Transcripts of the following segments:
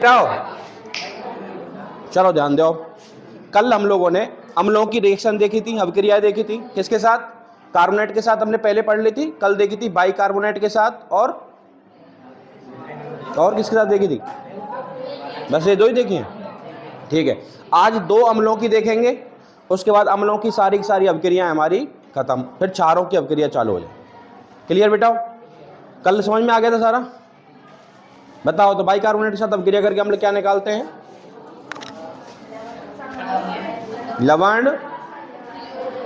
आओ, चलो ध्यान दो। कल हम लोगों ने अम्लों की रिएक्शन देखी थी, अभिक्रियाएं देखी थी। किसके साथ? कार्बोनेट के साथ हमने पहले पढ़ ली थी। कल देखी थी बाइकार्बोनेट के साथ और किसके साथ देखी थी? बस ये दो ही देखी हैं। ठीक है, आज दो अम्लों की देखेंगे, उसके बाद अम्लों की सारी अभिक्रियाएं हमारी खत्म, फिर चारों की अभिक्रिया चालू हो जाए। क्लियर बेटा? कल समझ में आ गया था सारा? बताओ तो बाइकार्बोनेट के साथ अभिक्रिया करके अम्ल क्या निकालते हैं? लवण,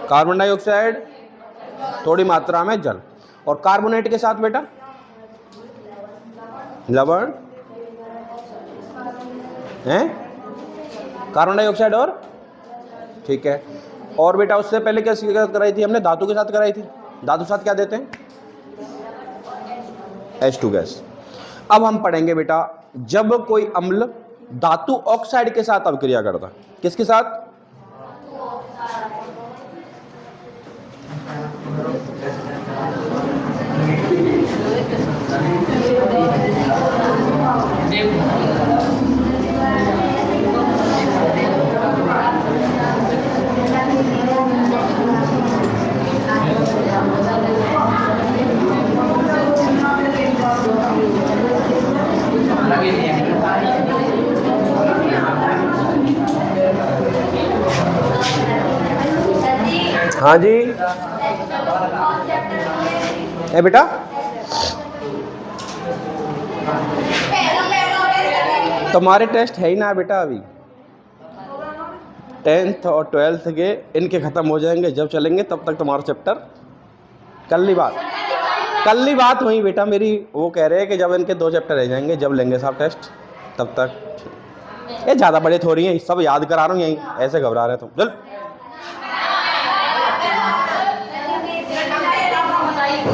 कार्बन डाइऑक्साइड, थोड़ी मात्रा में जल। और कार्बोनेट के साथ बेटा लवण है, कार्बन डाइऑक्साइड और ठीक है। और बेटा उससे पहले क्या कराई थी हमने? धातु के साथ कराई थी। धातु के साथ क्या देते हैं? H2 gas. अब हम पढ़ेंगे बेटा जब कोई अम्ल धातु ऑक्साइड के साथ अभिक्रिया करता है। किसके साथ? हाँ जी है बेटा। तुम्हारे टेस्ट है ही ना बेटा, अभी 10th और 12th के इनके खत्म हो जाएंगे, जब चलेंगे तब तक तुम्हारा चैप्टर। कल ही बात हुई बेटा मेरी, वो कह रहे हैं कि जब इनके 2 चैप्टर रह जाएंगे, जब लेंगे साहब टेस्ट तब तक। ये ज़्यादा बड़े थोड़ी हैं, सब याद करा रहा हूँ यहीं, ऐसे घबरा रहे तुम। चल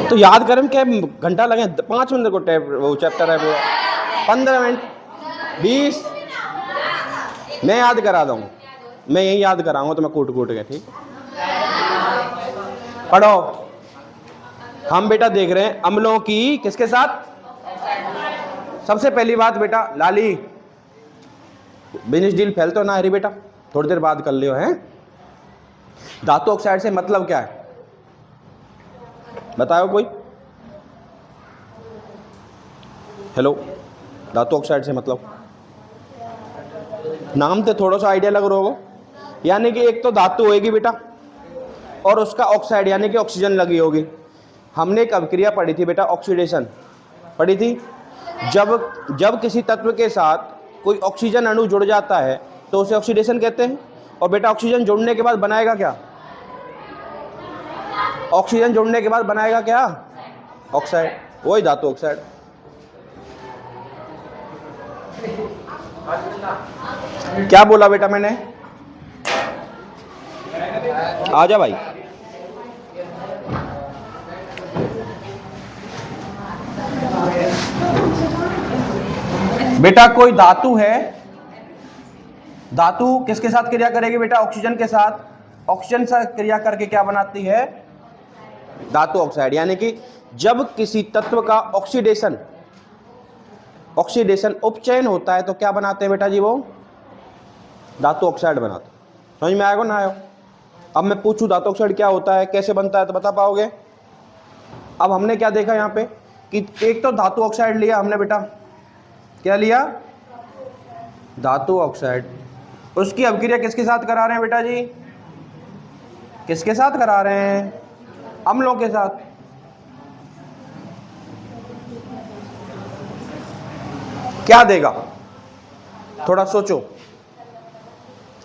तो याद करें क्या घंटा लगे? 5 मिनट को वो चैप्टर है पूरा, 15 मिनट 20 मैं याद करा दूँ, मैं यही याद कराऊंगा तो मैं कूट के। ठीक पढ़ो। हम बेटा देख रहे हैं अम्लों की किसके साथ। सबसे पहली बात बेटा लाली बिजनेस डील फैल तो ना हरी बेटा, थोड़ी देर बाद कर लियो है। धातु ऑक्साइड से मतलब क्या है बताओ कोई? हेलो, धातु ऑक्साइड से मतलब नाम से थोड़ा सा आइडिया लग रहा होगा। यानी कि एक तो धातु होगी बेटा और उसका ऑक्साइड यानी कि ऑक्सीजन लगी होगी। हमने एक अभिक्रिया पढ़ी थी बेटा, ऑक्सीडेशन पढ़ी थी। जब किसी तत्व के साथ कोई ऑक्सीजन अणु जुड़ जाता है तो उसे ऑक्सीडेशन कहते हैं। और बेटा ऑक्सीजन जुड़ने के बाद बनाएगा क्या? ऑक्सीजन जुड़ने के बाद बनाएगा क्या? ऑक्साइड, वही धातु ऑक्साइड। क्या बोला बेटा मैंने? आजा भाई। बेटा कोई धातु है, धातु किसके साथ क्रिया करेगी बेटा? ऑक्सीजन के साथ। ऑक्सीजन से क्रिया करके क्या बनाती है? धातु ऑक्साइड। यानी कि जब किसी तत्व का ऑक्सीडेशन उपचयन होता है तो क्या बनाते हैं बेटा जी? वो धातु ऑक्साइड बनाते हैं। समझ में आएगा ना आयो? अब मैं पूछूं धातु ऑक्साइड क्या होता है, कैसे बनता है, तो बता पाओगे? अब हमने क्या देखा यहाँ पे कि एक तो धातु ऑक्साइड लिया हमने बेटा, क्या लिया? धातु ऑक्साइड। उसकी अभिक्रिया किसके साथ करा रहे हैं बेटा जी? किसके साथ करा रहे हैं? अम्लों के साथ। क्या देगा? थोड़ा सोचो।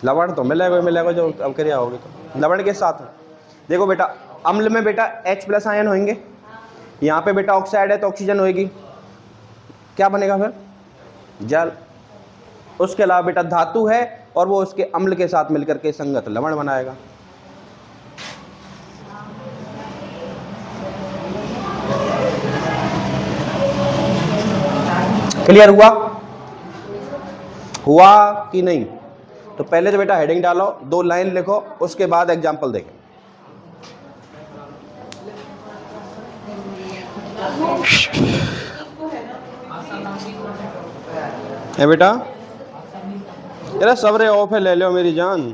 लवण तो मिलेगा जो अभिक्रिया होगी तो लवण के साथ। देखो बेटा अम्ल में बेटा H+ आयन होंगे, यहाँ पे बेटा ऑक्साइड है तो ऑक्सीजन होगी, क्या बनेगा फिर? जल। उसके अलावा बेटा धातु है और वो उसके अम्ल के साथ मिलकर के संगत लवण बनाएगा। क्लियर हुआ कि नहीं? तो पहले तो बेटा हेडिंग डालो, 2 लाइन लिखो, उसके बाद एग्जाम्पल देखें। है बेटा? अरे सब्र ऑफ है, ले लो मेरी जान,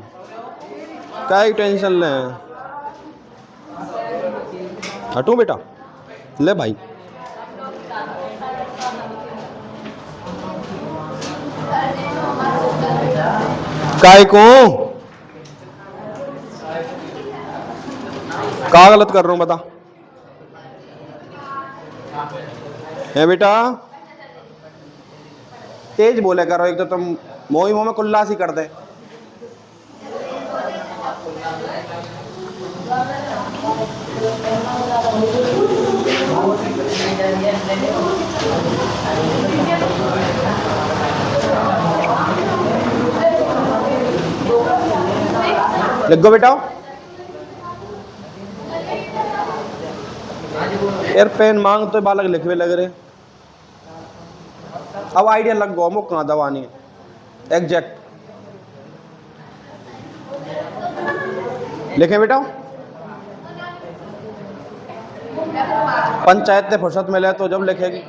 काहे की टेंशन ले। हटूं बेटा? ले भाई। काय को क्या गलत कर रहा हूं बता? है बेटा? तेज बोले करो, एक तो तुम मोही मुंह में कुल्ला सी कर दे। लिख गो बेटा। यार पेन मांग तो बालक लिखवे लग रहे। अब आइडिया लग गो, मुख कहाँ दवानी है एग्जैक्ट। लिखे बेटा? पंचायत से फुर्सत मिले तो जब लिखेगी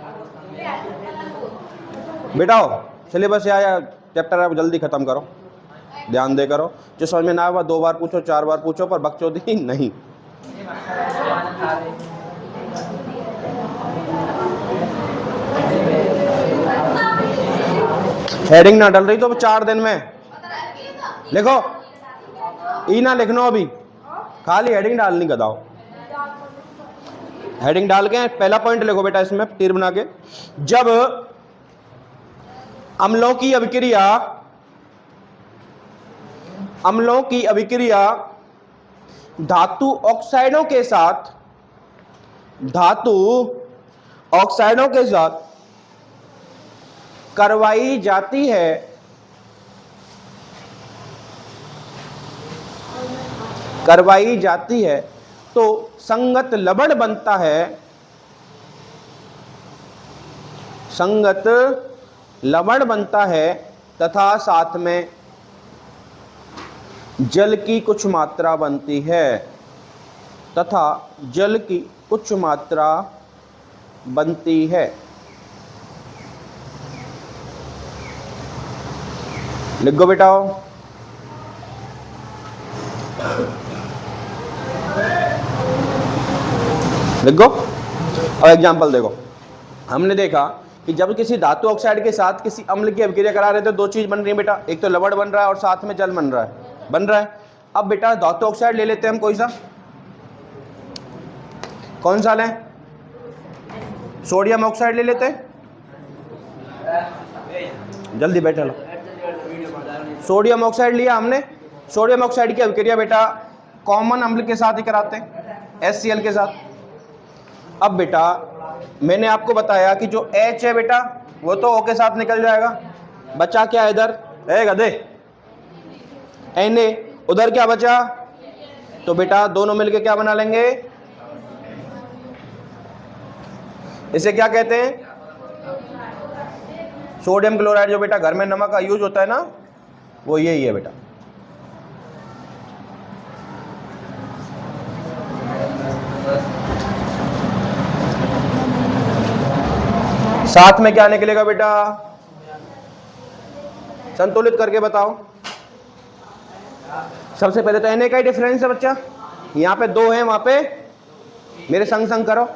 बेटा। सिलेबस आया चैप्टर है, जल्दी खत्म करो, ध्यान दे करो। जो समझ में ना आया 2 बार पूछो, 4 बार पूछो, पर बकचोदी नहीं। हेडिंग ना डल रही तो 4 दिन में लिखो। ई ना लिखनो अभी, खाली हेडिंग डालनी गदाओ। हेडिंग डाल के पहला पॉइंट लिखो बेटा, इसमें तीर बना के। जब अम्लों की अभिक्रिया धातु ऑक्साइडों के साथ करवाई जाती है तो संगत लवण बनता है तथा साथ में जल की कुछ मात्रा बनती है लिख गो बेटा। लिख गो। अब एग्जाम्पल देखो। हमने देखा कि जब किसी धातु ऑक्साइड के साथ किसी अम्ल की अभिक्रिया करा रहे थे, 2 चीज बन रही है बेटा, एक तो लवण बन रहा है और साथ में जल बन रहा है। अब बेटा धातु ऑक्साइड ले लेते हैं हम, कौन सा लें? सोडियम ऑक्साइड ले लेते हैं, जल्दी बैठा लो। सोडियम ऑक्साइड लिया हमने। सोडियम ऑक्साइड की अभिक्रिया बेटा कॉमन अम्ल के साथ ही कराते हैं, HCl के साथ। अब बेटा मैंने आपको बताया कि जो H है बेटा वो तो O के साथ निकल जाएगा, बचा क्या इधर? गधे Na। उधर क्या बचा? तो बेटा दोनों मिलके क्या बना लेंगे? इसे क्या कहते हैं? Sodium chloride. जो बेटा घर में नमक का यूज होता है ना, वो यही है बेटा। साथ में क्या निकलेगा बेटा? संतुलित करके बताओ। सबसे पहले तो Na का ही डिफरेंस है बच्चा, यहाँ पे 2 है, वहां पे मेरे संग संग करो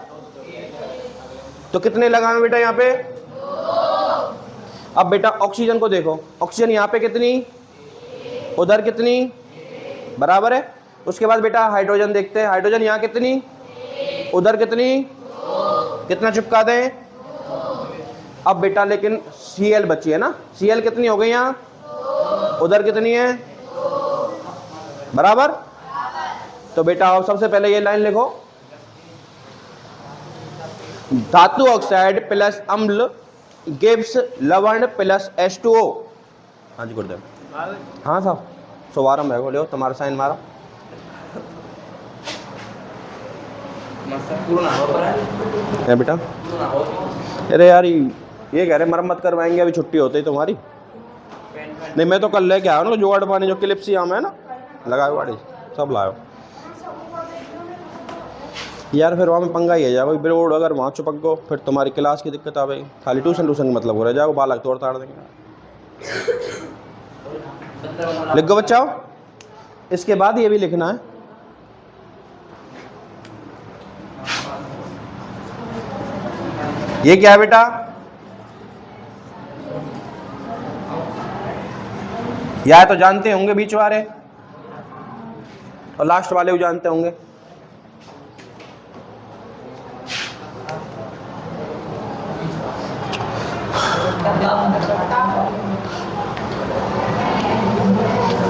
तो कितने लगाए बेटा यहाँ पे? 2। अब बेटा ऑक्सीजन को देखो, ऑक्सीजन यहाँ पे कितनी, उधर कितनी, बराबर है। उसके बाद बेटा हाइड्रोजन देखते हैं, हाइड्रोजन यहाँ कितनी, उधर कितनी, कितना चिपका दें? अब बेटा लेकिन Cl बची है ना, Cl कितनी हो गई यहाँ, उधर कितनी है, बराबर। तो बेटा अब सबसे पहले ये लाइन लिखो, धातु ऑक्साइड प्लस अम्ल गिव्स लवण प्लस H2O। हाँ जी गुरुदेव। हाँ साहब शुभारंभ है, बोलो तुम्हारा साइन मारा है बेटा। अरे यार ये कह रहे मरम्मत करवाएंगे, अभी छुट्टी होती है तुम्हारी। नहीं मैं तो कल लेके आया ना, जुगाड़ पानी जो क्लिप्सी आम है ना, लगाओ गाड़ी सब लाओ। यार फिर वहाँ में पंगा ही है जाओ बिरोड, अगर वहाँ चुपक गो फिर तुम्हारी क्लास की दिक्कत आ गई, खाली ट्यूशन का मतलब हो रहा जाओ, बालक तोड़ ताड़ देंगे। लिख गो बच्चाओ। इसके बाद ये भी लिखना है, ये क्या है बेटा, या तो जानते होंगे बीच वाले और लास्ट वाले भी जानते होंगे।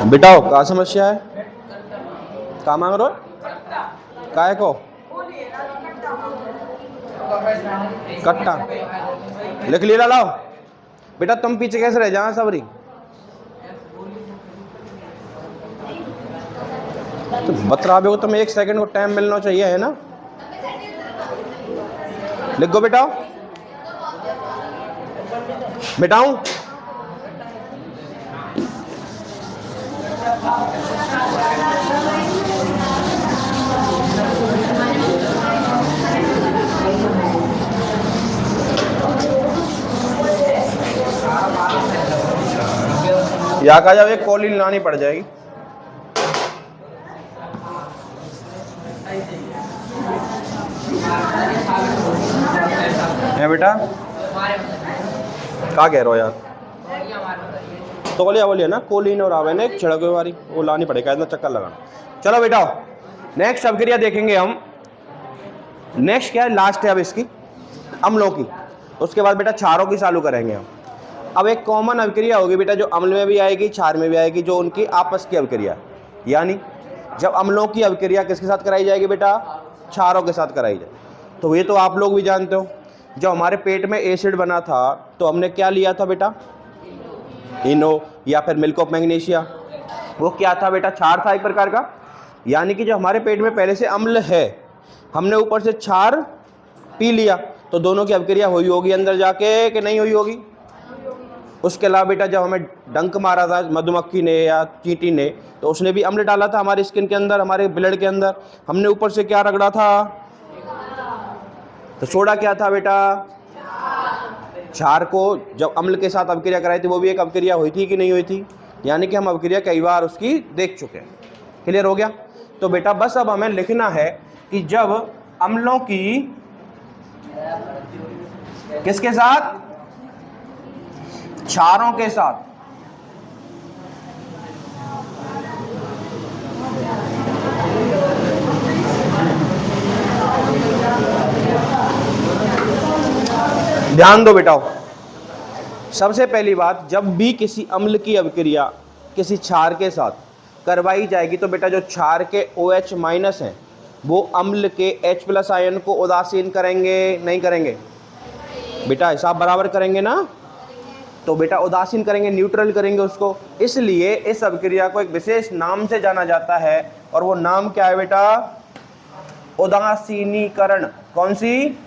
बेटाओ क्या समस्या है, क्या मांग रहे हो, काय को कट्टा लिख लिया, लाओ बेटा। तुम पीछे कैसे रह जाओ सबरी, तो बतरा को तुम्हें 1 सेकंड को टाइम मिलना चाहिए है ना। लिख गो बेटाओ, बेटाऊं या कहा जाओ, एक कॉलिंग लानी पड़ जाएगी। है बेटा क्या कह रहे हो यार, तो बोलिए ना कोलिन और आवे ने एक छिड़क वाली वो लानी पड़ेगा, इतना चक्कर लगाना। चलो बेटा नेक्स्ट अभिक्रिया देखेंगे हम। नेक्स्ट क्या है, लास्ट है अब इसकी अम्लों की, उसके बाद बेटा क्षारों की चालू करेंगे हम। अब एक कॉमन अभिक्रिया होगी बेटा जो अम्ल में भी आएगी क्षार में भी आएगी, जो उनकी आपस की अभिक्रिया, यानी जब अम्लों की अभिक्रिया किसके साथ कराई जाएगी बेटा, क्षारों के साथ कराई जाए। तो ये तो आप लोग भी जानते हो, जब हमारे पेट में एसिड बना था तो हमने क्या लिया था बेटा, इनो या फिर मिल्क ऑफ मैग्नीशिया। वो क्या था बेटा, क्षार था एक प्रकार का, यानी कि जो हमारे पेट में पहले से अम्ल है, हमने ऊपर से क्षार पी लिया, तो दोनों की अभिक्रिया हुई होगी अंदर जाके कि नहीं हुई होगी। उसके अलावा बेटा जब हमें डंक मारा था मधुमक्खी ने या चींटी ने, तो उसने भी अम्ल डाला था हमारी स्किन के अंदर, हमारे ब्लड के अंदर, हमने ऊपर से क्या रगड़ा था, तो सोडा क्या था बेटा, क्षार को जब अम्ल के साथ अभिक्रिया कराई थी वो भी एक अभिक्रिया हुई थी कि नहीं हुई थी, यानी कि हम अभिक्रिया कई बार उसकी देख चुके हैं। क्लियर हो गया। तो बेटा बस अब हमें लिखना है कि जब अम्लों की किसके साथ, क्षारों के साथ ध्यान दो बेटा। सबसे पहली बात, जब भी किसी अम्ल की अभिक्रिया किसी क्षार के साथ करवाई जाएगी तो बेटा जो क्षार के OH- हैं वो अम्ल के H+ आयन को उदासीन करेंगे नहीं करेंगे बेटा, हिसाब बराबर करेंगे ना, तो बेटा उदासीन करेंगे, न्यूट्रल करेंगे उसको। इसलिए इस अभिक्रिया को एक विशेष नाम से जाना जाता है, और वो नाम क्या है बेटा, उदासीनीकरण। कौन सी,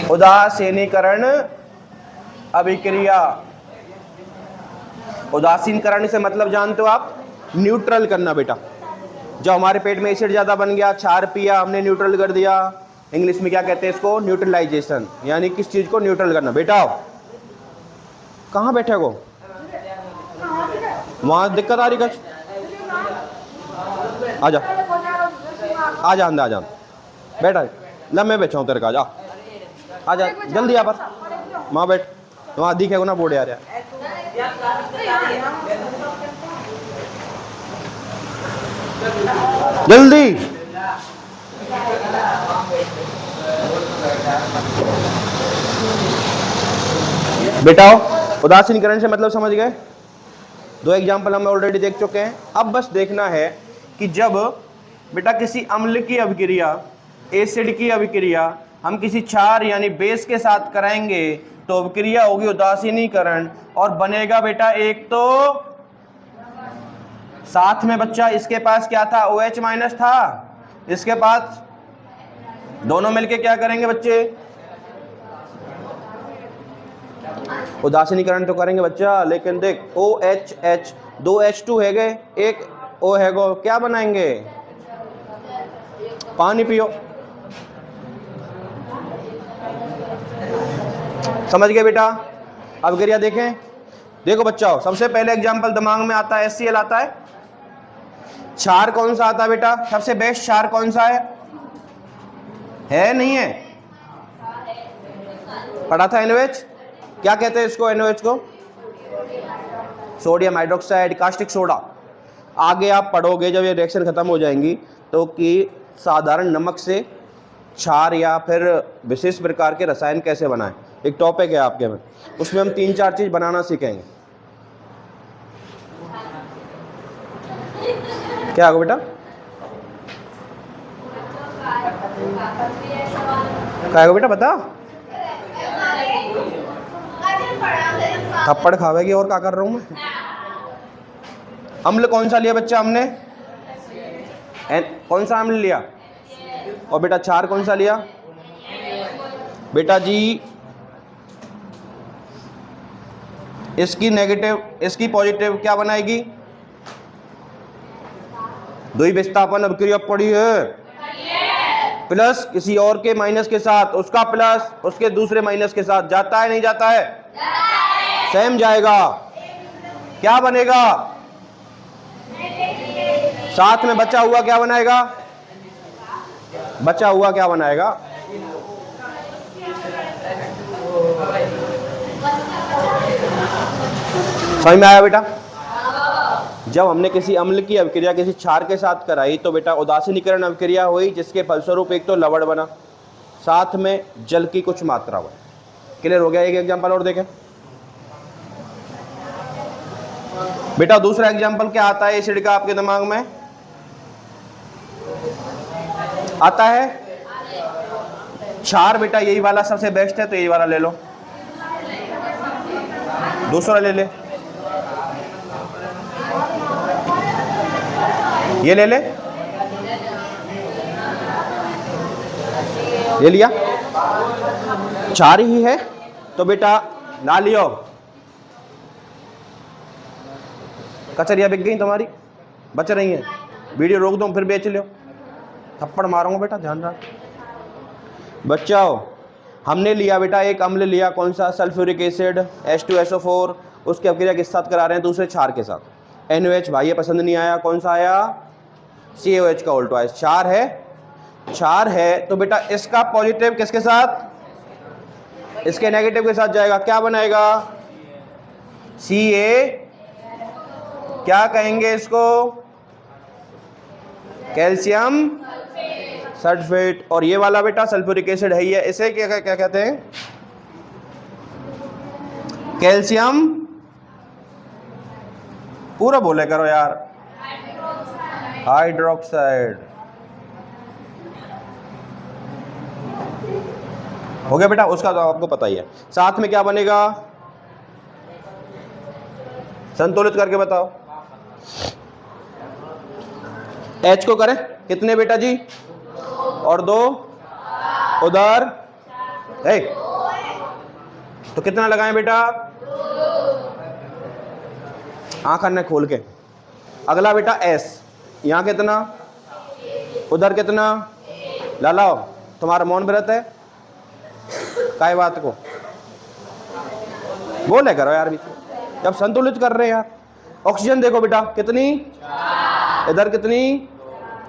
उदासीनीकरण अभिक्रिया। उदासीनीकरण से मतलब जानते हो आप, न्यूट्रल करना बेटा। जब हमारे पेट में एसिड ज्यादा बन गया, क्षार पिया, हमने न्यूट्रल कर दिया, इंग्लिश में क्या कहते हैं इसको, न्यूट्रलाइजेशन, यानी किस चीज को न्यूट्रल करना। बेटा कहाँ बैठे हो, वहां दिक्कत आ रही कुछ, आजा आजा अंदर आजा, बैठा लम्बे बैठा हूँ तेरे का, जा आजा जल्दी यहाँ पर, वहाँ बैठ, वहाँ दिखेगा ना बोर्ड यार, जल्दी। बेटा उदासीनीकरण से मतलब समझ गए, 2 एग्जाम्पल हम ऑलरेडी देख चुके हैं। अब बस देखना है कि जब बेटा किसी अम्ल की अभिक्रिया, एसिड की अभिक्रिया हम किसी क्षार यानी बेस के साथ कराएंगे तो अभिक्रिया होगी उदासीनीकरण, और बनेगा बेटा एक तो साथ में बच्चा इसके पास क्या था, OH- था, इसके पास, दोनों मिलके क्या करेंगे बच्चे, उदासीनीकरण तो करेंगे बच्चा, लेकिन देख OHH 2 H2 है गए, एक ओ है गो, क्या बनाएंगे? पानी पियो। समझ गए बेटा? अब क्रिया देखें। देखो बच्चों, सबसे पहले एग्जाम्पल दिमाग में आता है HCl आता है। क्षार कौन सा आता है बेटा? सबसे बेस्ट क्षार कौन सा है नहीं है? पढ़ा था NaOH। क्या कहते हैं इसको? NaOH को सोडियम हाइड्रोक्साइड, कास्टिक सोडा। आगे आप पढ़ोगे जब ये रिएक्शन खत्म हो जाएंगी तो कि साधारण नमक से क्षार या फिर विशेष प्रकार के रसायन कैसे बनाएं। एक टॉपिक है आपके में, उसमें हम 3-4 चीज बनाना सीखेंगे। क्या होगा बेटा? क्या होगा बेटा बता? थप्पड़ खावेगी और क्या कर रहा हूं मैं? अम्ल कौन सा लिया बच्चा हमने? कौन सा अम्ल लिया? और बेटा क्षार कौन सा लिया? बेटा जी इसकी नेगेटिव इसकी पॉजिटिव क्या बनाएगी? द्वि विस्थापन अभिक्रिया पड़ी है, प्लस किसी और के माइनस के साथ, उसका प्लस उसके दूसरे माइनस के साथ जाता है नहीं जाता है? सेम जाएगा। क्या बनेगा? साथ में बचा हुआ क्या बनाएगा? बचा हुआ क्या बनाएगा? समझ में आया बेटा? जब हमने किसी अम्ल की अभिक्रिया किसी क्षार के साथ कराई तो बेटा उदासीनीकरण अभिक्रिया हुई, जिसके फलस्वरूप एक तो लवण बना, साथ में जल की कुछ मात्रा बनी। क्लियर हो गया? एक एग्जांपल और देखें बेटा। दूसरा एग्जांपल क्या आता है एसिड का आपके दिमाग में? आता है क्षार। बेटा यही वाला सबसे बेस्ट है तो यही वाला ले लो, दूसरा ले ले, ये ले ले, ये लिया। क्षार ही है तो बेटा ना लियो। कचरिया बिक गई तुम्हारी, बच रही है। वीडियो रोक दो फिर बेच लो, थप्पड़ मारूंगा बेटा, ध्यान रख। बच्चों हमने लिया बेटा एक अम्ल लिया, कौन सा? सल्फ्यूरिक एसिड H2SO4, उसकी अभिक्रिया किस साथ करा रहे हैं? दूसरे क्षार के साथ। NaOH भाई ये पसंद नहीं आया, कौन सा आया? CaOH का उल्टा है। क्षार है, क्षार है तो बेटा इसका पॉजिटिव किसके साथ? इसके नेगेटिव के साथ जाएगा। क्या बनाएगा? Ca, क्या कहेंगे इसको? Calcium sulphate. और ये वाला बेटा सल्फ्यूरिक एसिड है ही है, इसे क्या क्या कहते हैं? कैल्शियम, पूरा बोले करो यार, हाइड्रोक्साइड। हो गया बेटा? उसका तो आपको पता ही है। साथ में क्या बनेगा? संतुलित करके बताओ। H को करें कितने बेटा जी? और 2 उधर है तो कितना लगाएं बेटा? आंख अन्ने खोल के। अगला बेटा S, यहां कितना? उधर कितना? लाओ, तुम्हारा मौन व्रत है काय बात को बोले करो यार, बीच जब संतुलित कर रहे हैं यार। ऑक्सीजन देखो बेटा कितनी, इधर कितनी,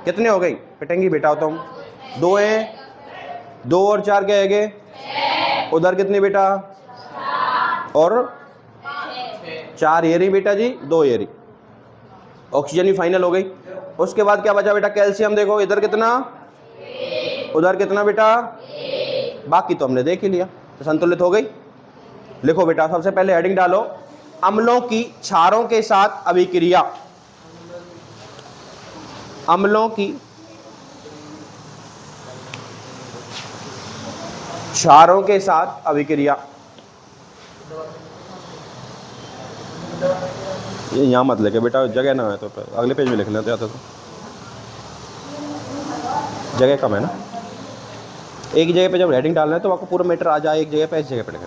कितने हो गई? पिटेंगी बेटा तुम। 2 है, 2 और 4 क्या है? उधर कितनी बेटा? और 4 ये रही बेटा जी, 2 ये रही। ऑक्सीजन ही फाइनल हो गई। उसके बाद क्या बचा बेटा? कैल्शियम देखो, इधर कितना, उधर कितना बेटा? बाकी तो हमने देख ही लिया, तो संतुलित हो गई। लिखो बेटा, सबसे पहले हेडिंग डालो, अम्लों की क्षारों के साथ अभिक्रिया। अम्लों की क्षारों के साथ अभिक्रिया। ये यहां मत लेके बेटा, जगह ना है तो अगले पेज में लिख लेते आता तो जगह कम है ना। एक ही जगह पे जब हेडिंग डालना है तो आपको पूरा मैटर आ जाए एक जगह पे, इस जगह पे लिखा।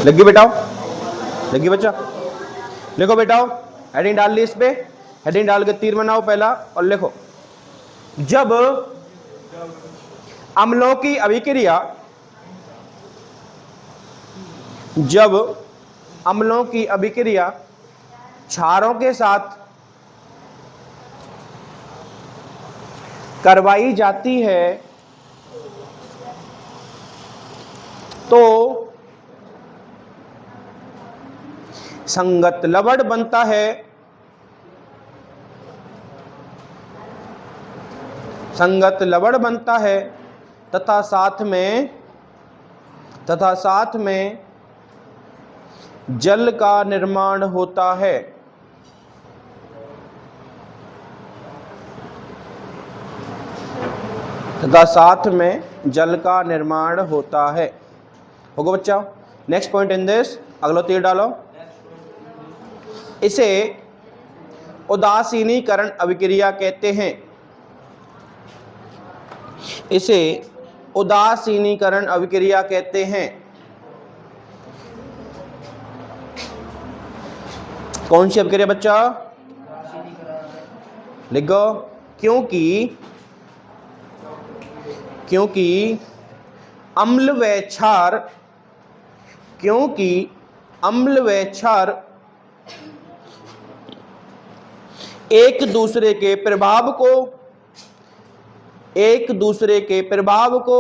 लगी बेटाओ, लगी बच्चा? लिखो बेटाओ, हेडिंग डाल ली इस पे, हेडिंग डाल के तीर बनाओ पहला और लिखो, जब अम्लों की अभिक्रिया, जब अम्लों की अभिक्रिया क्षारों के साथ करवाई जाती है तो संगत लवण बनता है, संगत लवण बनता है तथा साथ में जल का निर्माण होता है। तथा साथ में जल का निर्माण होता है। होगा बच्चा? नेक्स्ट पॉइंट इन दिस, अगला तीर डालो। इसे उदासीनीकरण अभिक्रिया कहते हैं। इसे उदासीनीकरण अभिक्रिया कहते हैं। कौन सी अभिक्रिया बच्चा? लिखो, क्योंकि अम्ल व क्षार, क्योंकि अम्ल व क्षार एक दूसरे के प्रभाव को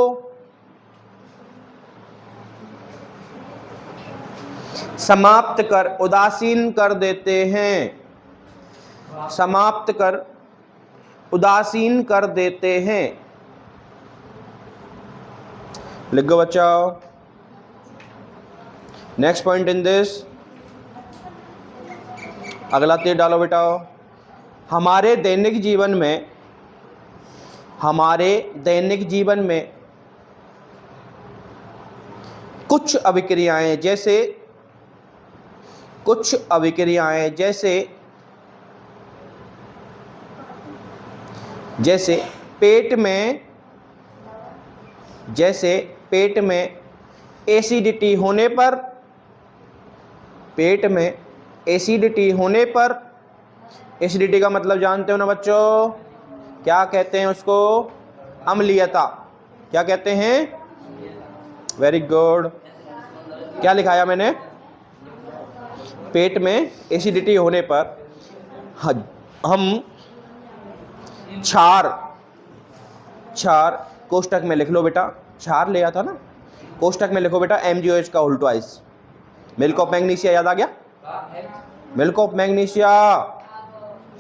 समाप्त कर उदासीन कर देते हैं, समाप्त कर उदासीन कर देते हैं। लिखो बच्चा। नेक्स्ट पॉइंट इन दिस, अगला तीर डालो बेटा। हमारे दैनिक जीवन में कुछ अभिक्रियाएं जैसे पेट में एसिडिटी होने पर, एसिडिटी का मतलब जानते हो ना बच्चों? क्या कहते हैं उसको? अम्लीयता। क्या कहते हैं? Very good. क्या लिखाया मैंने? पेट में एसिडिटी होने पर हम क्षार कोष्टक में लिख लो बेटा, क्षार लिया था ना, कोष्टक में लिखो बेटा MgOH का whole twice. Milk of magnesia याद आ गया? मिल्क ऑफ मैग्नीशिया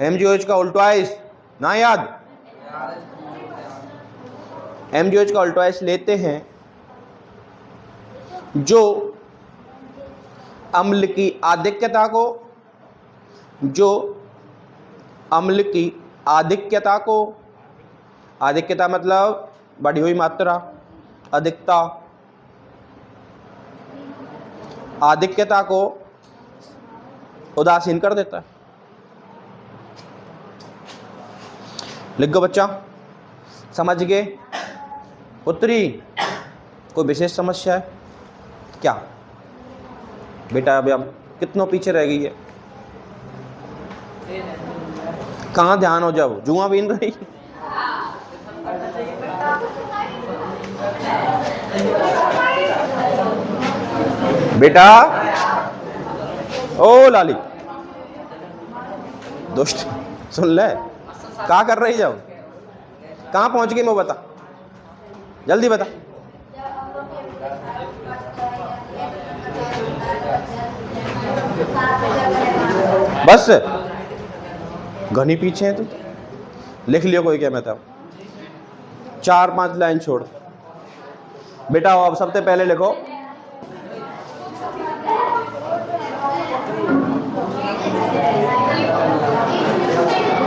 MgOH का होल ट्वाइस ना याद? MgOH का होल ट्वाइस लेते हैं जो अम्ल की आधिक्यता को, आधिक्यता मतलब बढ़ी हुई मात्रा, आधिक्यता को उदासीन कर देता है। लिख गो बच्चा, समझ गए? उत्तरी कोई विशेष समस्या है क्या बेटा? अभी अब कितनों पीछे रह गई है? कहाँ ध्यान हो जाओ, जुआ बीन रही। बेटा ओ लाली दोस्त सुन ले, क्या कर रही जाओ? कहाँ पहुंच गई? मैं बता, जल्दी बता। बस घनी पीछे है तुम। लिख लियो कोई क्या? मैं था 4-5 लाइन छोड़ बेटा। अब सबसे पहले लिखो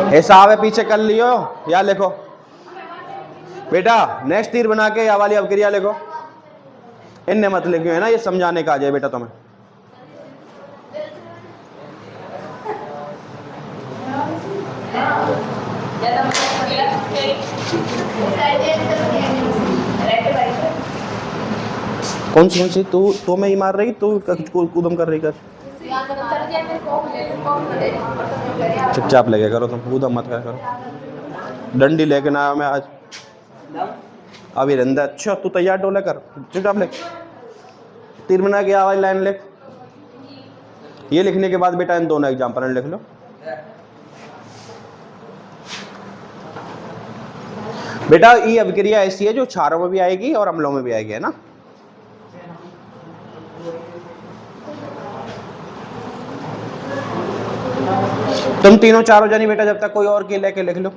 हिसाब है, पीछे कर लियो या लिखो बेटा। नेक्स्ट तीर बना के या वाली अभिक्रिया लिखो। इनने मत लिखियो है ना, ये समझाने का आ जाए बेटा तुम्हें। कौन सी तू मैं ही मार रही, तू कूदम कर रही कर। चुपचाप लगे करो, तुम कूदम मत कर करो। डंडी लेके ना आया मैं आज, अभी रंदा। अच्छा तू तैयार डोले कर, चुपचाप ले। तीर बना के आवाज लाइन लिख। ये लिखने के बाद बेटा इन दोनों एग्जाम्पल लिख लो। बेटा ये अभिक्रिया ऐसी है जो क्षारों में भी आएगी और अम्लों में भी आएगी, है ना। तुम तीनों चारों जनी बेटा जब तक कोई और के लेके लिख लो।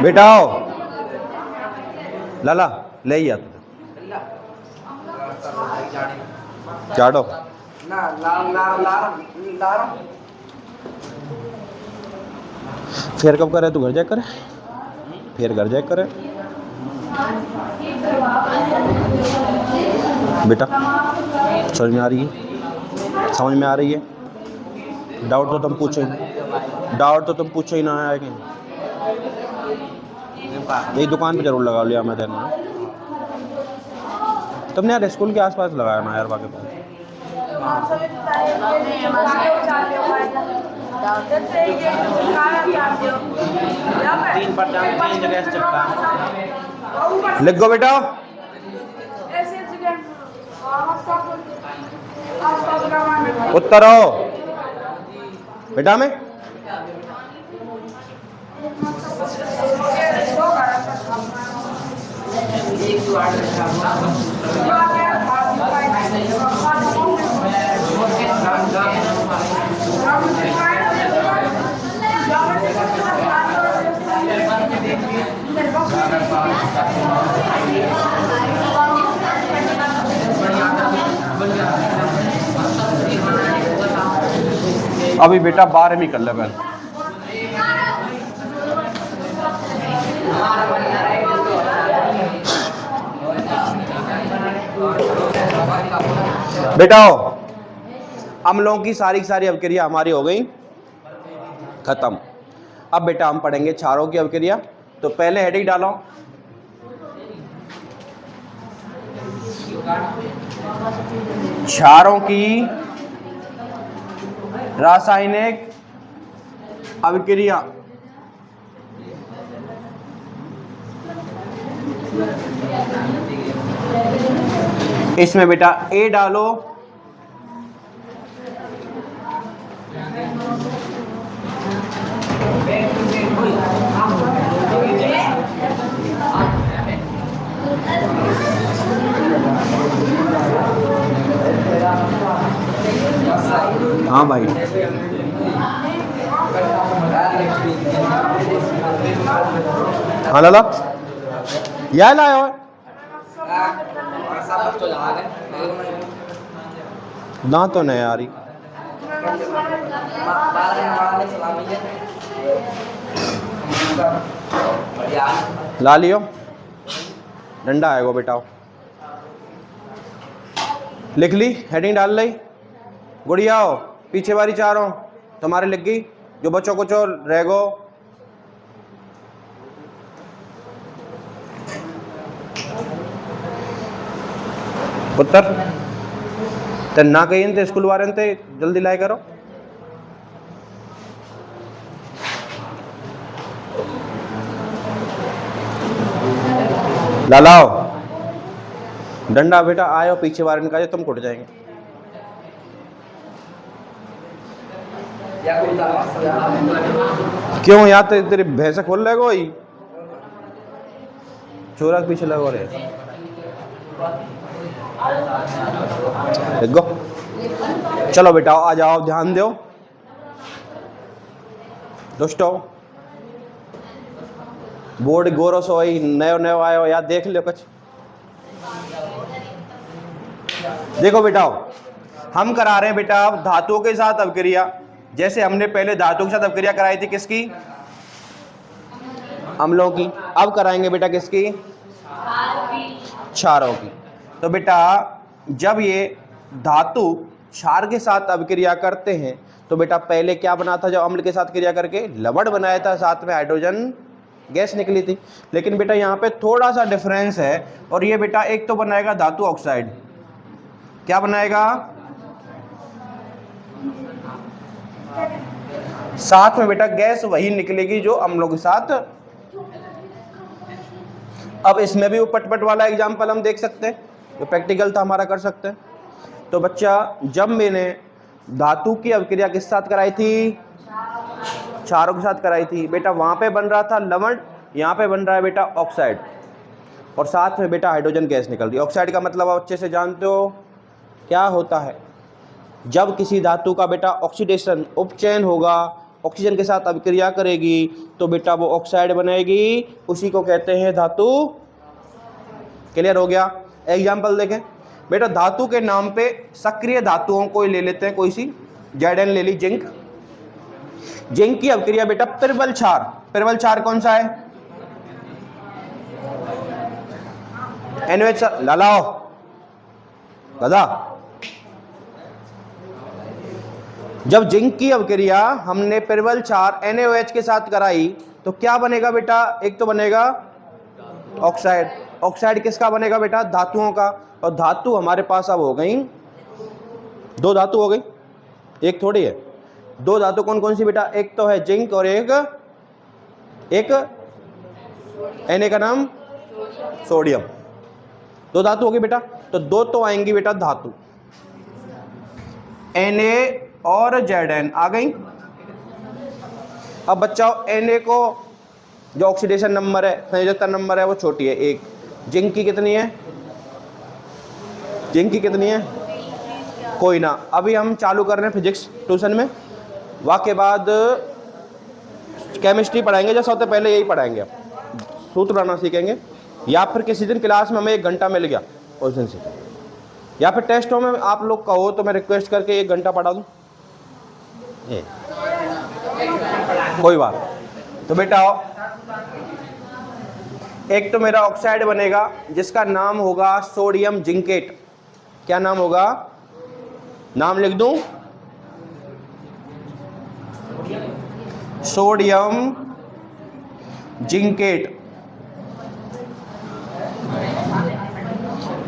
बेटा आओ लाला ले ही आता चाटो फिर कब करे तू घर जाए करे, फिर घर जाए करे बेटा। समझ में आ रही है, समझ में आ रही है। डाउट तो तुम पूछो ही, डाउट तो तुम पूछो ही ना है कि यही दुकान पे जरूर लगा लिया मैं तेरे। तुमने यार स्कूल के आसपास लगाया ना यार, बाकी पास। लिख गो बेटा। उत्तर आओ बेटा में। अभी बेटा 12वीं कर ले पहले। बेटा अम्लों की सारी अभिक्रिया हमारी हो गई खत्म। अब बेटा हम पढ़ेंगे क्षारों की अभिक्रिया। तो पहले हेडिंग डालो, क्षारों की रासायनिक अभिक्रिया। इसमें बेटा ए डालो, हाँ भाई हाँ लाला यह लाया हो ना तो नहीं आ रही। ला लियो, डंडा आएगा बेटा। लिख ली, हेडिंग डाल ली। गुड़िया हो पीछे वाली चारों तुम्हारे लिख गई, जो बच्चों को चो रह गो। पुत्र ते ना कहीं थे स्कूल वाले थे, जल्दी लाए करो। लालाओ डंडा बेटा आयो पीछे वाले का, तुम कुट जाएंगे। क्यों यहाँ तेरी भैंसा खोल लेगा ही, छोरा के पीछे लगो रे। देखो, चलो बेटा आ जाओ, ध्यान दो दोस्तों। बोर्ड गोरो सो वही नयो नयो आयो, या देख लो कुछ। देखो बेटा, हम करा रहे हैं बेटा धातुओं के साथ अवक्रिया। जैसे हमने पहले धातुओं के साथ अवक्रिया कराई थी, किसकी? अम्लों की। अब कराएंगे बेटा किसकी? क्षारों की। तो बेटा जब ये धातु क्षार के साथ अभिक्रिया करते हैं तो बेटा पहले क्या बना था? जब अम्ल के साथ क्रिया करके लवण बनाया था, साथ में हाइड्रोजन गैस निकली थी। लेकिन बेटा यहाँ पे थोड़ा सा डिफरेंस है, और ये बेटा एक तो बनाएगा धातु ऑक्साइड। क्या बनाएगा? साथ में बेटा गैस वही निकलेगी जो अम्लों के साथ। अब इसमें भी वो पटपट वाला एग्जाम्पल हम देख सकते हैं, जो प्रैक्टिकल था हमारा, कर सकते हैं। तो बच्चा जब मैंने धातु की अभिक्रिया किस साथ कराई थी? क्षारों के साथ कराई थी। बेटा वहां पे बन रहा था लवण, यहाँ पे बन रहा है बेटा ऑक्साइड, और साथ में बेटा हाइड्रोजन गैस निकल रही है। ऑक्साइड का मतलब आप अच्छे से जानते हो क्या होता है? जब किसी धातु का बेटा ऑक्सीडेशन, उपचयन होगा, ऑक्सीजन के साथ अभिक्रिया करेगी तो बेटा वो ऑक्साइड बनेगी, उसी को कहते हैं धातु। क्लियर हो गया? एग्जाम्पल देखें बेटा, धातु के नाम पे सक्रिय धातुओं को ले लेते हैं। कोई सी Zn ले ली, जिंक। जिंक की अभिक्रिया बेटा प्रबल क्षार। प्रबल क्षार कौन सा है? NOH। लालाओ दादा, जब जिंक की अभिक्रिया हमने प्रबल क्षार NaOH के साथ कराई तो क्या बनेगा बेटा? एक तो बनेगा ऑक्साइड। ऑक्साइड किसका बनेगा बेटा? धातुओं का। और धातु हमारे पास अब हो गई, दो धातु हो गई, एक थोड़ी है। दो धातु कौन कौन सी बेटा? एक तो है जिंक और एक Na का नाम सोडियम। दो धातु होगी बेटा, तो दो तो आएंगी बेटा धातु, Na और Zn आ गई। अब बच्चा Na को जो ऑक्सीडेशन नंबर है, संयोजकता नंबर है, वो छोटी है, एक। जिंक की कितनी है? जिंक की कितनी है? कोई ना। अभी हम चालू कर रहे हैं फिजिक्स ट्यूशन में, वाके बाद केमिस्ट्री पढ़ाएंगे। जैसा होता है पहले यही पढ़ाएंगे, अब सूत्र बनाना सीखेंगे, या फिर किसी दिन क्लास में हमें 1 घंटा मिल गया उस दिन सीखेंगे, या फिर टेस्टों में आप लोग कहो तो मैं रिक्वेस्ट करके 1 घंटा पढ़ा दूँ, कोई बात। तो बेटा एक तो मेरा ऑक्साइड बनेगा जिसका नाम होगा सोडियम जिंकेट। क्या नाम होगा? नाम लिख दूं? Sodium zincate.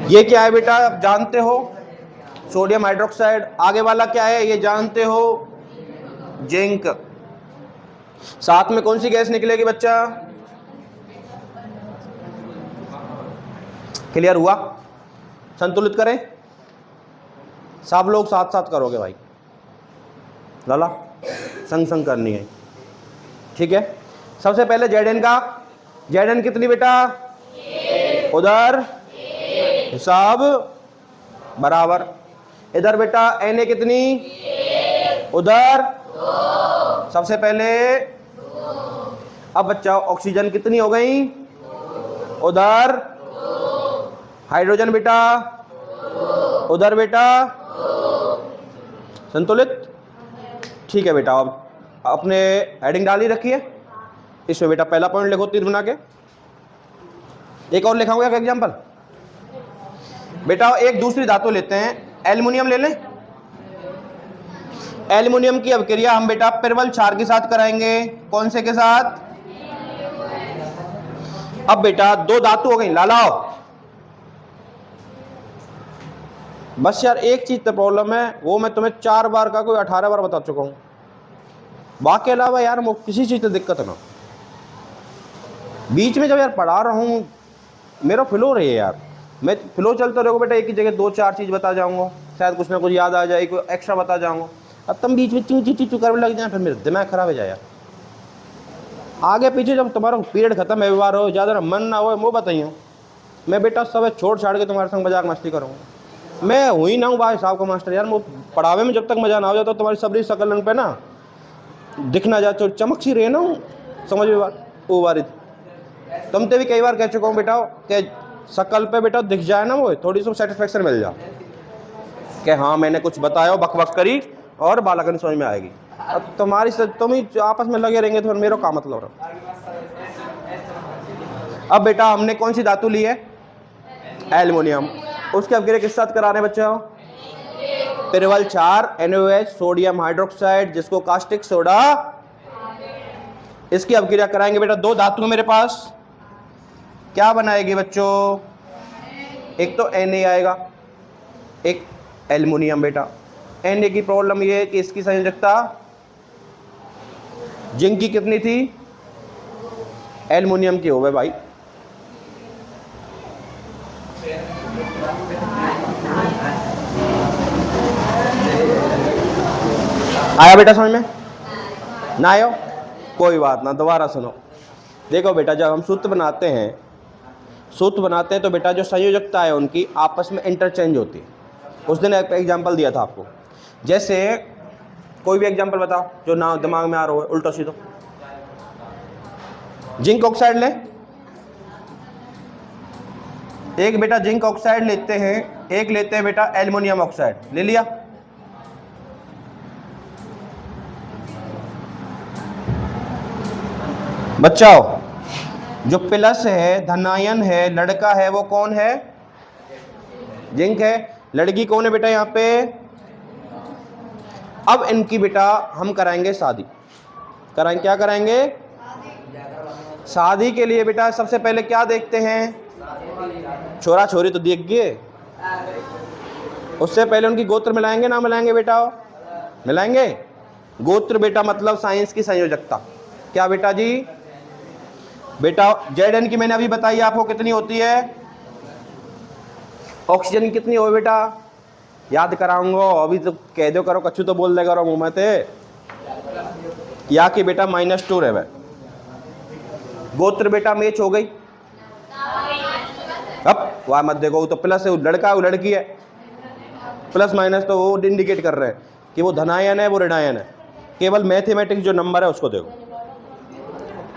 ये क्या है बेटा? आप जानते हो, सोडियम हाइड्रोक्साइड। आगे वाला क्या है? ये जानते हो, जिंक। साथ में कौन सी गैस निकलेगी बच्चा? क्लियर हुआ? संतुलित करें, सब लोग साथ साथ करोगे भाई, लाला संग संग करनी है, ठीक है। सबसे पहले Zn का, Zn कितनी बेटा? उधर हिसाब बराबर। इधर बेटा Na कितनी? उधर सबसे पहले। अब बच्चा ऑक्सीजन कितनी हो गई? उधर। हाइड्रोजन बेटा उधर बेटा, संतुलित, ठीक है बेटा। अब अपने हेडिंग डाली रखिए, इसमें बेटा पहला पॉइंट लिखो तीर बना के। एक और लिखाऊंगा क्या एग्जाम्पल? बेटा एक दूसरी धातु लेते हैं, एल्युमिनियम ले लें। एल्युमिनियम की अभिक्रिया हम बेटा प्रबल क्षार के साथ कराएंगे। कौन से के साथ? अब बेटा दो धातु हो गई, लालाओ। बस यार एक चीज तो प्रॉब्लम है, वो मैं तुम्हें 4 बार का कोई 18 बार बता चुका हूं। बाकी अलावा यार किसी चीज की दिक्कत ना। बीच में जब यार पढ़ा रहा हूं, मेरा फ्लो रही है यार, मैं फ्लो चलता रहेगा बेटा। एक ही जगह 2-4 चीज बता जाऊंगा, शायद कुछ ना कुछ याद आ जाए, कोई एक्स्ट्रा बता जाऊंगा। अब तुम बीच में चू करने लग जाए, फिर मेरा दिमाग खराब हो जाए यार। आगे पीछे जब तुम्हारा पीरियड खत्म है, व्यवहार हो, ज़्यादा मन ना हो, वो बताइए। मैं बेटा सब छोड़ छाड़ के तुम्हारे संग मजाक मस्ती करूँगा। मैं हुई ना हूँ भाई साहब का मास्टर यार, वो पढ़ावे में जब तक मजा ना हो जाता तो तुम्हारी सबरी शकलन पे ना दिखना जा तो चमक सी रही ना, समझ में बात वो बारी तुमते भी कई बार कह चुका हूँ बेटा कि शकल पे बेटा दिख जाए ना वो थोड़ी सी सेटिस्फेक्शन मिल जाए कि हाँ मैंने कुछ बताया बक बक करी और बालकन समझ में आएगी। अब तुम्हारी तुम ही आपस में लगे रहेंगे तो मेरा का मतलब रहा। अब बेटा हमने कौन सी धातु ली है? एल्युमिनियम। उसके अपग्रेड किस साथ करा रहे हैं बच्चों? पिरवल 4 NaOH सोडियम हाइड्रोक्साइड जिसको कास्टिक सोडा, इसकी अपक्रिया कराएंगे बेटा। दो धातु मेरे पास क्या बनाएगी बच्चों? एक तो Na आएगा, एक एल्युमिनियम। बेटा Na की प्रॉब्लम ये है कि इसकी संयोजकता जिंक की कितनी थी? एल्युमिनियम की हो गए भाई। आया बेटा समझ में? ना आयो कोई बात ना, दोबारा सुनो। देखो बेटा जब हम सूत्र बनाते हैं तो बेटा जो संयोजकता है उनकी आपस में इंटरचेंज होती है। उस दिन एक एग्जांपल दिया था आपको, जैसे कोई भी एग्जांपल बताओ जो ना दिमाग में आ रहा हो उल्टा सीधा। जिंक ऑक्साइड ले, एक बेटा जिंक ऑक्साइड लेते हैं, एक लेते हैं बेटा एल्युमिनियम ऑक्साइड। ले लिया? बच्चाओ जो प्लस है धनायन है लड़का है वो कौन है? जिंक है। लड़की कौन है बेटा यहाँ पे? अब इनकी बेटा हम कराएंगे शादी। कराएंगे क्या कराएंगे? शादी के लिए बेटा सबसे पहले क्या देखते हैं? छोरा छोरी तो देख गए, उससे पहले उनकी गोत्र मिलाएंगे ना मिलाएंगे बेटा? मिलाएंगे। गोत्र बेटा मतलब साइंस की संयोजकता। क्या बेटा जी? बेटा Zn की मैंने अभी बताई आपको कितनी होती है? ऑक्सीजन की कितनी हो बेटा? याद कराऊंगा अभी तो कह दो करो, कछु तो बोल दे करो मुंह में थे या कि बेटा -2 रहे। गोत्र बेटा मैच हो गई। अब वह मत देखो, वो तो प्लस है, वो लड़का है वो लड़की है, प्लस माइनस तो वो इंडिकेट कर रहे हैं कि वो धनायन है वो ऋणायन है। केवल मैथमेटिक्स जो नंबर है उसको देखो।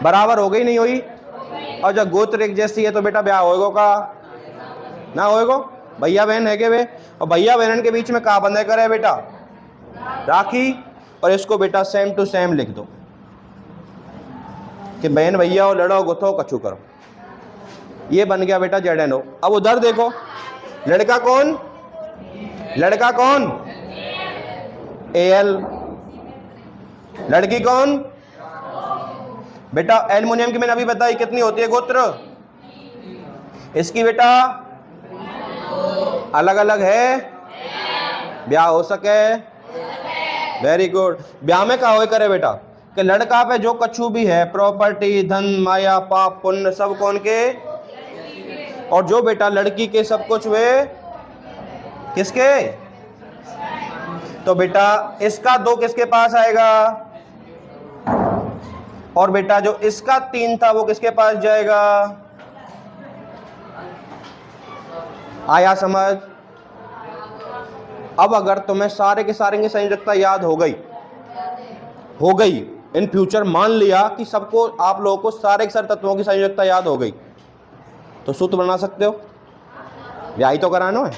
बराबर हो गई नहीं हुई? और जब गोत्र एक जैसी है तो बेटा ब्याह होएगो का ना होएगो? भैया बहन है के वे, और भैया बहन के बीच में कहा बंधे करे बेटा? राखी। और इसको बेटा सेम टू सेम लिख दो कि बहन भैया हो, लड़ो गुथो कछु करो। ये बन गया बेटा Zn। अब उधर देखो, लड़का कौन? लड़का कौन? Al। लड़की कौन? बेटा एल्युमिनियम की मैंने अभी बताई कितनी होती है गोत्र? इसकी बेटा अलग अलग है, ब्याह हो सके। Very good. ब्याह में क्या हो करे बेटा कि लड़का पे जो कछु भी है प्रॉपर्टी धन माया पाप पुण्य सब कौन के? और जो बेटा लड़की के सब कुछ वे किसके? तो बेटा इसका 2 किसके पास आएगा? और बेटा जो इसका 3 था वो किसके पास जाएगा? आया समझ? अब अगर तुम्हें सारे के सारे की संयोजकता याद हो गई इन फ्यूचर मान लिया कि सबको आप लोगों को सारे के सारे तत्वों की संयोजकता याद हो गई तो सूत्र बना सकते हो। यही तो कराना है,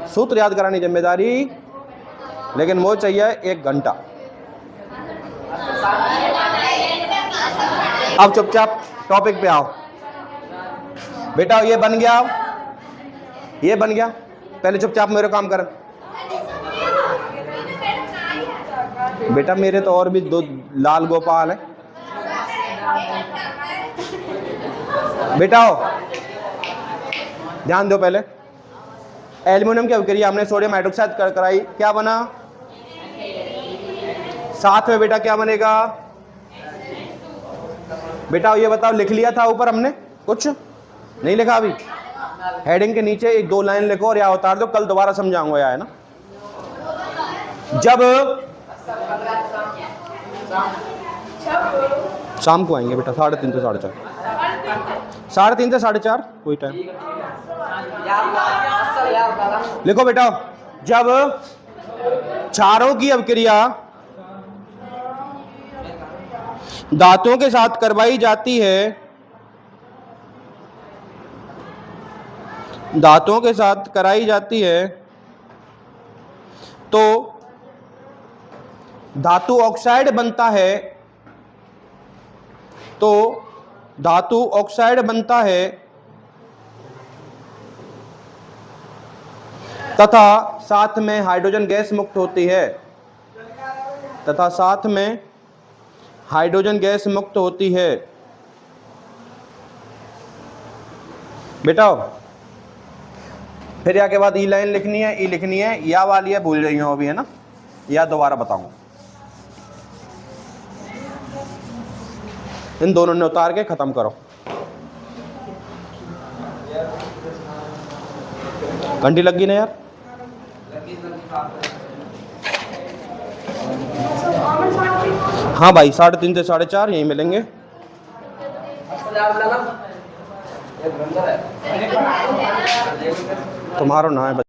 सूत्र याद करानी जिम्मेदारी, लेकिन वो चाहिए 1 घंटा। अब चुपचाप टॉपिक पे आओ बेटा। ये बन गया, ये बन गया। पहले चुपचाप मेरे काम कर बेटा। मेरे तो और भी 2 लाल गोपाल है बेटा। ध्यान दो, पहले एल्युमिनियम की अभिक्रिया हमने सोडियम हाइड्रोक्साइड कराई, क्या बना? साथ में बेटा क्या बनेगा? बेटा ये बताओ, लिख लिया था ऊपर हमने? कुछ नहीं लिखा अभी? हेडिंग के नीचे 1-2 लाइन लिखो और यहाँ उतार दो, कल दोबारा समझाऊंगा यहाँ, है ना? जब शाम को आएंगे बेटा 3:30 से 4:30, 3:30 से 4:30 वही टाइम। लिखो बेटा, जब क्षारों की अभिक्रिया धातुओं के साथ करवाई जाती है, धातुओं के साथ कराई जाती है, तो धातु ऑक्साइड बनता है, तो धातु ऑक्साइड बनता है तथा साथ में हाइड्रोजन गैस मुक्त होती है, तथा साथ में हाइड्रोजन गैस मुक्त होती है। बेटा फिर या के बाद ई लाइन लिखनी है, ई लिखनी है, या वाली है भूल रही हूं अभी, है ना, या दोबारा बताऊं। इन दोनों ने उतार के खत्म करो। घंटी लग गई ना यार। हाँ भाई 3:30 से 4:30 यहीं मिलेंगे। तुम्हारा ना है।